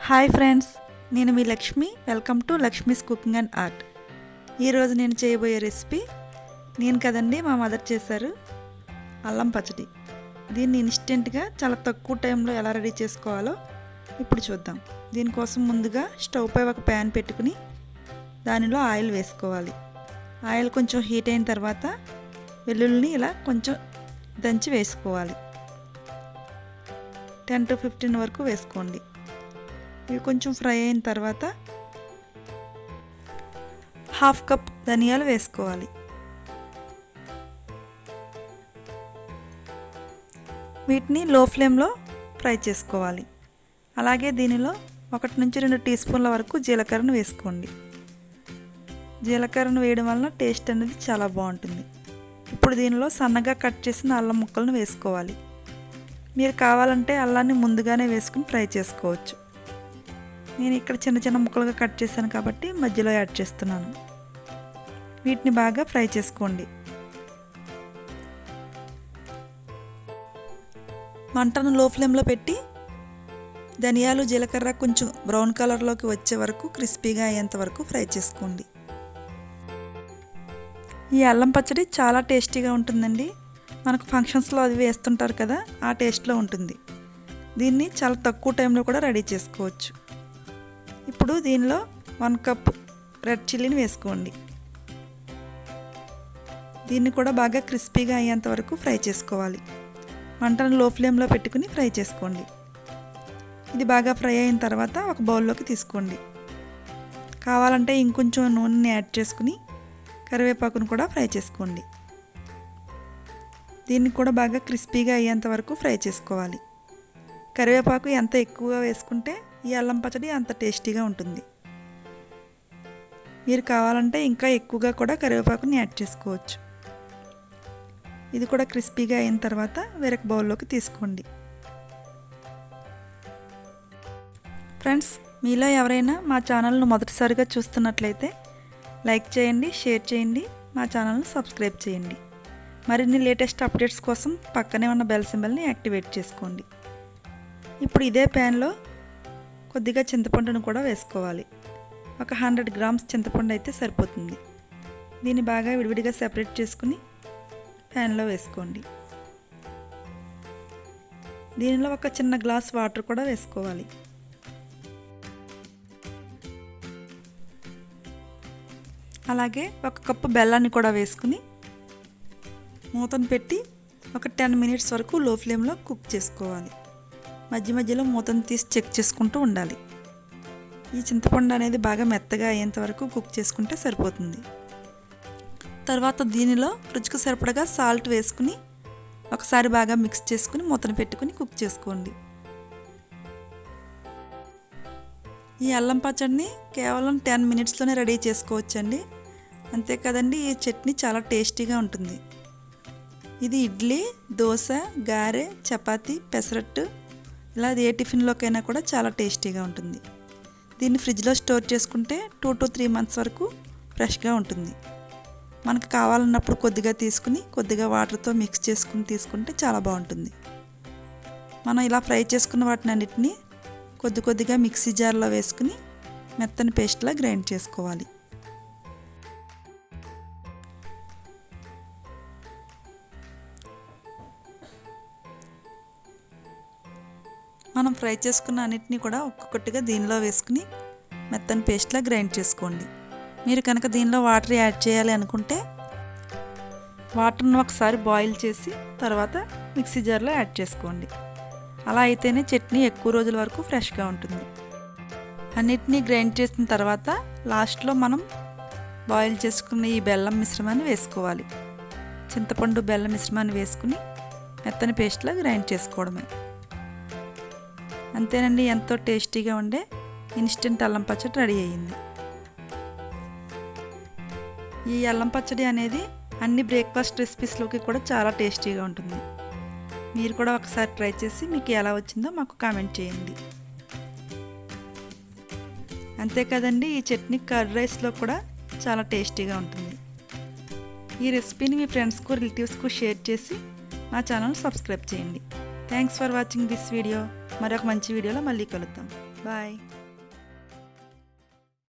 Hi friends, నేను మీ Lakshmi. Welcome to Lakshmi's cooking and art. ఈరోజు నేను చేయబోయే రెసిపీ నేను కదండి, మా మదర్ చేశారు, అల్లం పచ్చడి. దీన్ని ఇన్స్టెంట్గా చాలా తక్కువ టైంలో ఎలా రెడీ చేసుకోవాలో ఇప్పుడు చూద్దాం. దీనికోసం ముందుగా స్టవ్ పై ఒక ప్యాన్ పెట్టుకుని దానిలో ఆయిల్ వేసుకోవాలి. ఆయిల్ కొంచెం హీట్ అయిన తర్వాత వెల్లుల్లిని ఇలా కొంచెం దంచి వేసుకోవాలి. 10 to 15 వరకు వేసుకోండి. ఇవి కొంచెం ఫ్రై అయిన తర్వాత 1/2 కప్ ధనియాలు వేసుకోవాలి. వీటిని లో ఫ్లేమ్లో ఫ్రై చేసుకోవాలి. అలాగే దీనిలో 1 నుంచి 2 టీ స్పూన్ల వరకు జీలకర్రను వేసుకోండి. జీలకర్రను వేయడం వలన టేస్ట్ అనేది చాలా బాగుంటుంది. ఇప్పుడు దీనిలో సన్నగా కట్ చేసిన అల్లం ముక్కలను వేసుకోవాలి. మీరు కావాలంటే అల్లాన్ని ముందుగానే వేసుకుని ఫ్రై చేసుకోవచ్చు. నేను ఇక్కడ చిన్న చిన్న ముక్కలుగా కట్ చేశాను కాబట్టి మధ్యలో యాడ్ చేస్తున్నాను. వీటిని బాగా ఫ్రై చేసుకోండి. మంటను లో ఫ్లేమ్లో పెట్టి ధనియాలు జీలకర్ర కొంచెం బ్రౌన్ కలర్లోకి వచ్చే వరకు, క్రిస్పీగా అయ్యేంత వరకు ఫ్రై చేసుకోండి. ఈ అల్లం పచ్చడి చాలా టేస్టీగా ఉంటుందండి. మనకు ఫంక్షన్స్లో అది వేస్తుంటారు కదా, ఆ టేస్ట్లో ఉంటుంది. దీన్ని చాలా తక్కువ టైంలో కూడా రెడీ చేసుకోవచ్చు. ఇప్పుడు దీనిలో 1 కప్ రెడ్ చిల్లీని వేసుకోండి. దీన్ని కూడా బాగా క్రిస్పీగా అయ్యేంత వరకు ఫ్రై చేసుకోవాలి. మంటను లో ఫ్లేమ్లో పెట్టుకుని ఫ్రై చేసుకోండి. ఇది బాగా ఫ్రై అయిన తర్వాత ఒక బౌల్లోకి తీసుకోండి. కావాలంటే ఇంకొంచెం నూనెని యాడ్ చేసుకుని కరివేపాకును కూడా ఫ్రై చేసుకోండి. దీన్ని కూడా బాగా క్రిస్పీగా అయ్యేంత వరకు ఫ్రై చేసుకోవాలి. కరివేపాకు ఎంత ఎక్కువగా వేసుకుంటే ఈ అల్లం పచ్చడి అంత టేస్టీగా ఉంటుంది. మీరు కావాలంటే ఇంకా ఎక్కువగా కూడా కరివేపాకుని యాడ్ చేసుకోవచ్చు. ఇది కూడా క్రిస్పీగా అయిన తర్వాత వేరొక బౌల్లోకి తీసుకోండి. ఫ్రెండ్స్, మీలో ఎవరైనా మా ఛానల్ను మొదటిసారిగా చూస్తున్నట్లయితే లైక్ చేయండి, షేర్ చేయండి, మా ఛానల్ను సబ్స్క్రైబ్ చేయండి. మరిన్ని లేటెస్ట్ అప్డేట్స్ కోసం పక్కనే ఉన్న బెల్ సింబల్ని యాక్టివేట్ చేసుకోండి. ఇప్పుడు ఇదే ప్యాన్లో కొద్దిగా చింతపండును కూడా వేసుకోవాలి. ఒక 100 గ్రామ్స్ చింతపండు అయితే సరిపోతుంది. దీన్ని బాగా విడివిడిగా సెపరేట్ చేసుకుని ప్యాన్లో వేసుకోండి. దీనిలో ఒక చిన్న గ్లాస్ వాటర్ కూడా వేసుకోవాలి. అలాగే 1 కప్పు బెల్లాన్ని కూడా వేసుకుని మూతను పెట్టి ఒక 10 మినిట్స్ వరకు లో ఫ్లేమ్లో కుక్ చేసుకోవాలి. మధ్య మధ్యలో మూతను తీసి చెక్ చేసుకుంటూ ఉండాలి. ఈ చింతపండు అనేది బాగా మెత్తగా అయ్యేంత వరకు కుక్ చేసుకుంటే సరిపోతుంది. తర్వాత దీనిలో రుచికి సరిపడగా సాల్ట్ వేసుకుని ఒకసారి బాగా మిక్స్ చేసుకుని మూతను పెట్టుకుని కుక్ చేసుకోండి. ఈ అల్లం పచ్చడిని కేవలం 10 మినిట్స్లోనే రెడీ చేసుకోవచ్చండి. అంతే కదండి, ఈ చట్నీ చాలా టేస్టీగా ఉంటుంది. ఇది ఇడ్లీ, దోశ, గారె, చపాతి, పెసరట్టు ఇలా ఏ టిఫిన్లోకైనా కూడా చాలా టేస్టీగా ఉంటుంది. దీన్ని ఫ్రిడ్జ్లో స్టోర్ చేసుకుంటే 2 to 3 మంత్స్ వరకు ఫ్రెష్గా ఉంటుంది. మనకు కావాలన్నప్పుడు కొద్దిగా తీసుకుని కొద్దిగా వాటర్తో మిక్స్ చేసుకుని తీసుకుంటే చాలా బాగుంటుంది. మనం ఇలా ఫ్రై చేసుకున్న వాటిని అన్నిటినీ కొద్ది కొద్దిగా మిక్సీ జార్లో వేసుకుని మెత్తని పేస్ట్లా గ్రైండ్ చేసుకోవాలి. మనం ఫ్రై చేసుకున్న అన్నిటినీ కూడా ఒక్కొక్కటిగా దీనిలో వేసుకుని మెత్తని పేస్ట్లా గ్రైండ్ చేసుకోండి. మీరు కనుక దీనిలో వాటర్ యాడ్ చేయాలి అనుకుంటే వాటర్ను ఒకసారి బాయిల్ చేసి తర్వాత మిక్సీ జార్లో యాడ్ చేసుకోండి. అలా అయితేనే చట్నీ ఎక్కువ రోజుల వరకు ఫ్రెష్గా ఉంటుంది. అన్నిటినీ గ్రైండ్ చేసిన తర్వాత లాస్ట్లో మనం బాయిల్ చేసుకున్న ఈ బెల్లం మిశ్రమాన్ని వేసుకోవాలి. చింతపండు బెల్లం మిశ్రమాన్ని వేసుకుని మెత్తని పేస్ట్లా గ్రైండ్ చేసుకోవడమే. అంతేనండి, ఎంతో టేస్టీగా ఉండే ఇన్స్టెంట్ అల్లం పచ్చడి రెడీ అయ్యింది. ఈ అల్లం పచ్చడి అనేది అన్ని బ్రేక్ఫాస్ట్ రెసిపీస్లోకి కూడా చాలా టేస్టీగా ఉంటుంది. మీరు కూడా ఒకసారి ట్రై చేసి మీకు ఎలా వచ్చిందో మాకు కామెంట్ చేయండి. అంతే కదండి, ఈ చట్నీ కర్డ్ రైస్లో కూడా చాలా టేస్టీగా ఉంటుంది. ఈ రెసిపీని మీ ఫ్రెండ్స్కు, రిలేటివ్స్కు షేర్ చేసి మా ఛానల్ సబ్స్క్రైబ్ చేయండి. Thanks for watching this video. మరొక మంచి వీడియోలో మళ్ళీ కలుద్దాం. బాయ్.